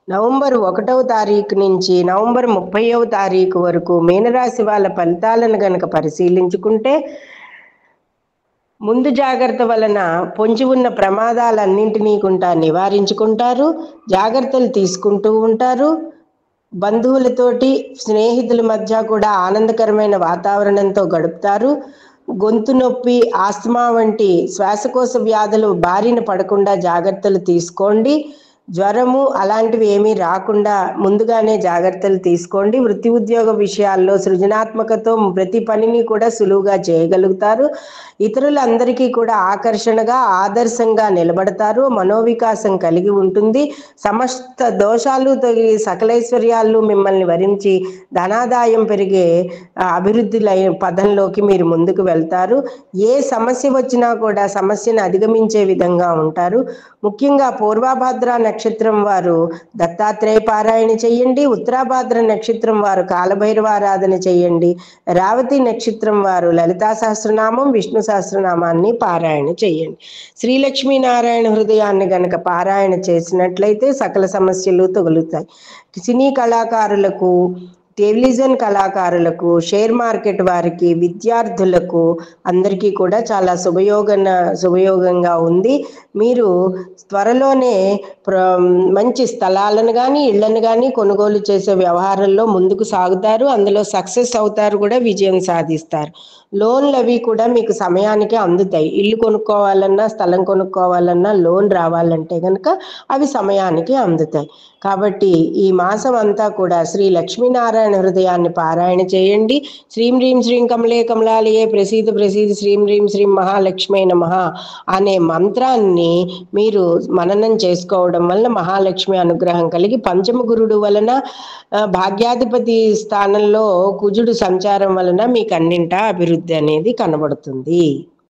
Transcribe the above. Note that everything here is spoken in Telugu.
నవంబర్ 1వ తారీఖు నుంచి నవంబర్ 30వ తారీఖు వరకు మీనరాశి వాళ్ళ ఫలితాలను గనక పరిశీలించుకుంటే, ముందు జాగ్రత్త వలన పొంచి ఉన్న ప్రమాదాలన్నింటినీ కూడా నివారించుకుంటారు. జాగ్రత్తలు తీసుకుంటూ ఉంటారు. బంధువులతోటి, స్నేహితుల మధ్య కూడా ఆనందకరమైన వాతావరణంతో గడుపుతారు. గొంతు నొప్పి, ఆస్తమా వంటి శ్వాసకోశ వ్యాధులు బారిన పడకుండా జాగ్రత్తలు తీసుకోండి. జ్వరము అలాంటివి ఏమీ రాకుండా ముందుగానే జాగ్రత్తలు తీసుకోండి. వృత్తి ఉద్యోగ విషయాల్లో సృజనాత్మకతో ప్రతి పనిని కూడా సులువుగా చేయగలుగుతారు. ఇతరులందరికీ కూడా ఆకర్షణగా, ఆదర్శంగా నిలబడతారు. మనోవికాసం కలిగి ఉంటుంది. సమస్త దోషాలు తొలగి సకలైశ్వర్యాలు మిమ్మల్ని వరించి ధనాదాయం పెరిగే అభివృద్ధి పదంలోకి మీరు ముందుకు వెళ్తారు. ఏ సమస్య వచ్చినా కూడా సమస్యను అధిగమించే విధంగా ఉంటారు. ముఖ్యంగా పూర్వభాద్ర నక్షత్రం వారు దత్తాత్రేయ పారాయణ చేయండి. ఉత్తరాభాద్ర నక్షత్రం వారు కాలభైరవ ఆరాధన చేయండి. రేవతి నక్షత్రం వారు లలితా సహస్రనామం, విష్ణు సహస్రనామాన్ని పారాయణ చేయండి. శ్రీలక్ష్మీనారాయణ హృదయాన్ని గనక పారాయణ చేసినట్లయితే సకల సమస్యలు తొలగుతాయి. సినీ కళాకారులకు, టెలివిజన్ కళాకారులకు, షేర్ మార్కెట్ వారికి, విద్యార్థులకు అందరికీ కూడా చాలా శుభయోగంగా ఉంది. మీరు త్వరలోనే మంచి స్థలాలను కానీ, ఇళ్లను కానీ కొనుగోలు చేసే వ్యవహారంలో ముందుకు సాగుతారు. అందులో సక్సెస్ అవుతారు, కూడా విజయం సాధిస్తారు. లోన్లు అవి కూడా మీకు సమయానికి అందుతాయి. ఇల్లు కొనుక్కోవాలన్నా, స్థలం కొనుక్కోవాలన్నా, లోన్ రావాలంటే కనుక అవి సమయానికి అందుతాయి. కాబట్టి ఈ మాసం అంతా కూడా శ్రీ లక్ష్మీనారాయణ హృదయాన్ని పారాయణ చేయండి. శ్రీం హ్రీం శ్రీం కమలే కమలాలయే ప్రసీద ప్రసీద శ్రీం హ్రీం శ్రీం మహాలక్ష్మీ నమః అనే మంత్రాన్ని మీరు మననం చేసుకోవడం వలన మహాలక్ష్మి అనుగ్రహం కలిగి, పంచమ గురుడు వలన భాగ్యాధిపతి స్థానంలో కుజుడు సంచారం వలన మీకు అన్నింటా అభివృద్ధి అనేది కనబడుతుంది.